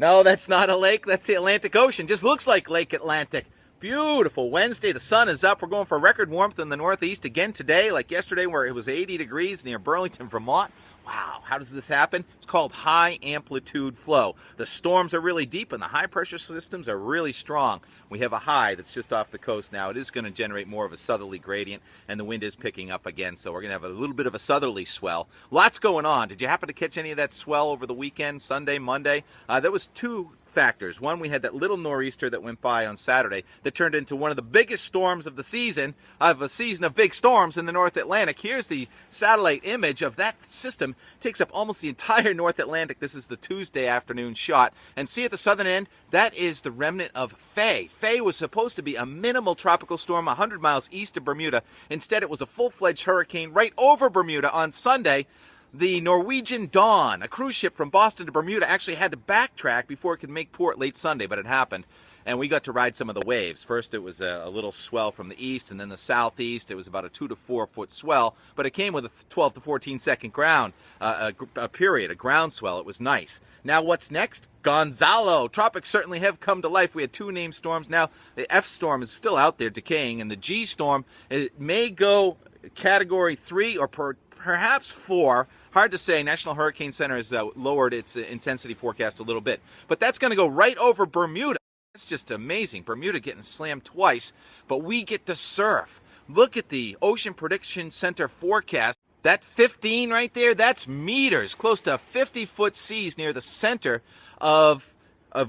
No, that's not a lake. That's the Atlantic Ocean. Just looks like Lake Atlantic. Beautiful Wednesday. The sun is up. We're going for record warmth in the Northeast again today, like yesterday where it was 80 degrees near Burlington, Vermont. Wow, how does this happen? It's called high amplitude flow. The storms are really deep and the high pressure systems are really strong. We have a high that's just off the coast now. It is going to generate more of a southerly gradient and the wind is picking up again, so we're going to have a little bit of a southerly swell. Lots going on. Did you happen to catch any of that swell over the weekend, Sunday, Monday? There was two factors. One, we had that little nor'easter that went by on Saturday that turned into one of the biggest storms of the season, of a season of big storms in the North Atlantic. Here's the satellite image of that system. It takes up almost the entire North Atlantic. This is the Tuesday afternoon shot. And see at the southern end, that is the remnant of Faye. Faye was supposed to be a minimal tropical storm 100 miles east of Bermuda. Instead, it was a full-fledged hurricane right over Bermuda on Sunday. The Norwegian Dawn, a cruise ship from Boston to Bermuda, actually had to backtrack before it could make port late Sunday, but it happened. And we got to ride some of the waves. First, it was a little swell from the east, and then the southeast. It was about a 2 to 4 foot swell, but it came with a 12 to 14 second ground a ground swell. It was nice. Now, what's next? Gonzalo. Tropics certainly have come to life. We had two named storms. Now, the F storm is still out there decaying, and the G storm, it may go Category 3 or perhaps 4. Hard to say. National Hurricane Center has lowered its intensity forecast a little bit. But that's going to go right over Bermuda. It's just amazing. Bermuda getting slammed twice, but we get to surf. Look at the Ocean Prediction Center forecast. That 15 right there, that's meters, close to 50-foot seas near the center of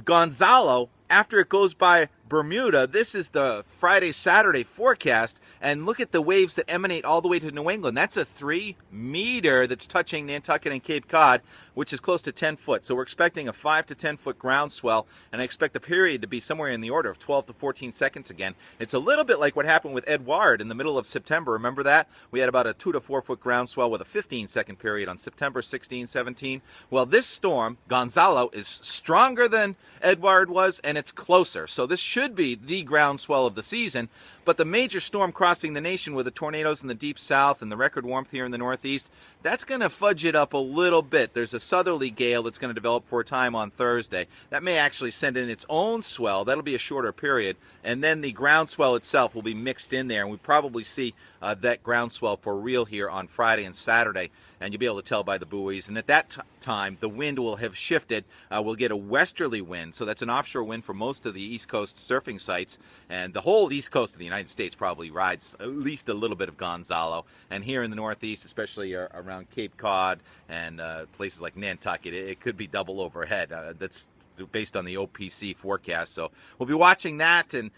Gonzalo after it goes by Bermuda. This is the Friday-Saturday forecast, and look at the waves that emanate all the way to New England. That's a 3 meter that's touching Nantucket and Cape Cod, which is close to 10 foot. So we're expecting a 5 to 10 foot ground swell, and I expect the period to be somewhere in the order of 12 to 14 seconds again. It's a little bit like what happened with Edouard in the middle of September. Remember that? We had about a 2 to 4 foot ground swell with a 15-second period on September 16, 17. Well, this storm, Gonzalo, is stronger than Edouard was, and it's closer. So this should be the ground swell of the season, but the major storm crossing the nation with the tornadoes in the deep south and the record warmth here in the northeast, that's going to fudge it up a little bit. There's a southerly gale that's going to develop for a time on Thursday. That may actually send in its own swell. That'll be a shorter period, and then the ground swell itself will be mixed in there, and we probably see that ground swell for real here on Friday and Saturday, and you'll be able to tell by the buoys. And at that time, the wind will have shifted. We'll get a westerly wind, so that's an offshore wind for most of the East Coast surfing sites, and the whole East Coast of the United States probably rides at least a little bit of Gonzalo. And here in the Northeast, especially around Cape Cod and places like Nantucket, it could be double overhead. That's based on the OPC forecast. So we'll be watching that, and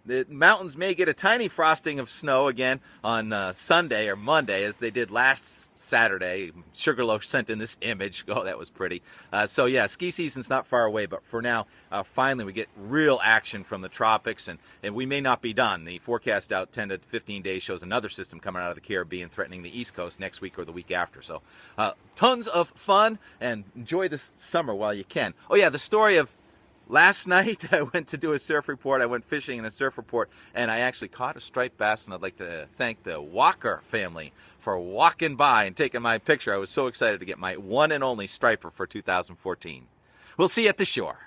the mountains may get a tiny frosting of snow again on Sunday or Monday, as they did last Saturday. Sugarloaf sent in this image. Oh, that was pretty. So yeah, ski season's not far away, but for now, finally we get real action from the tropics, and we may not be done. The forecast out 10 to 15 days shows another system coming out of the Caribbean threatening the East Coast next week or the week after. So tons of fun, and enjoy this summer while you can. Oh yeah, the story of last night, I went to do a surf report. I went fishing in a surf report, and I actually caught a striped bass, and I'd like to thank the Walker family for walking by and taking my picture. I was so excited to get my one and only striper for 2014. We'll see you at the shore.